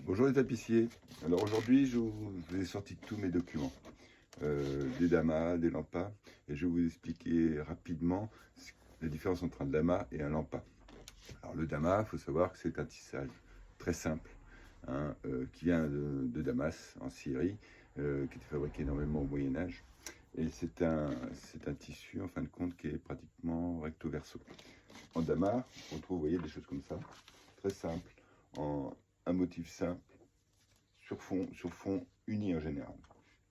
Bonjour les tapissiers. Alors aujourd'hui, je vous ai sorti tous mes documents, des damas, des lampas, et je vais vous expliquer rapidement la différence entre un dama et un lampa. Alors le dama, il faut savoir que c'est un tissage très simple, hein, qui vient de Damas, en Syrie, qui était fabriqué énormément au Moyen-Âge. Et c'est un tissu, en fin de compte, qui est pratiquement recto verso. En dama, on trouve, vous voyez, des choses comme ça, très simples, en un motif simple, sur fond uni en général.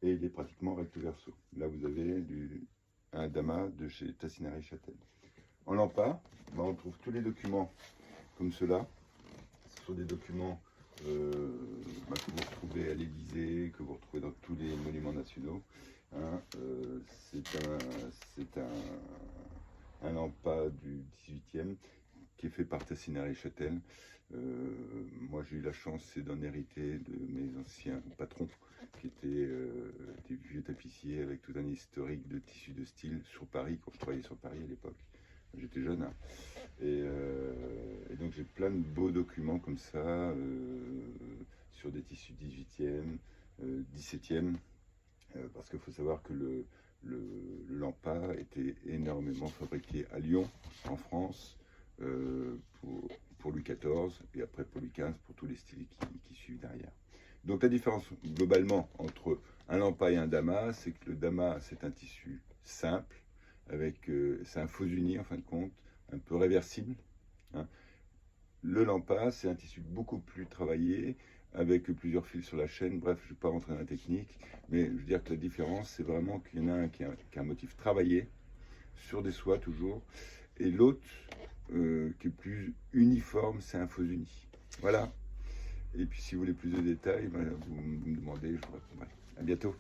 Et il est pratiquement recto verso. Là, vous avez un dama de chez Tassinari Châtel. En lampa, on trouve tous les documents comme cela. Ce sont des documents que vous retrouvez à l'Élysée, que vous retrouvez dans tous les monuments nationaux. Hein, c'est un lampa du 18e qui est fait par Tassinari Châtel. Moi, j'ai eu la chance d'en hériter de mes anciens patrons, qui étaient des vieux tapissiers avec tout un historique de tissus de style sur Paris, quand je travaillais sur Paris à l'époque. J'étais jeune, hein. Et donc j'ai plein de beaux documents comme ça, sur des tissus 18e, 17e, parce qu'il faut savoir que le lampa était énormément fabriqué à Lyon, en France, pour Louis XIV, et après pour Louis XV, pour tous les styles qui suivent derrière. Donc la différence globalement entre un lampa et un dama, c'est que le dama, c'est un tissu simple, c'est un faux uni en fin de compte, un peu réversible, hein. Le lampa, c'est un tissu beaucoup plus travaillé, avec plusieurs fils sur la chaîne. Bref, je ne vais pas rentrer dans la technique, mais je veux dire que la différence, c'est vraiment qu'il y en a un qui a un motif travaillé, sur des soies toujours, et l'autre, qui est plus uniforme, c'est un faux uni. Voilà. Et puis si vous voulez plus de détails, vous me demandez, je vous répondrai. À bientôt.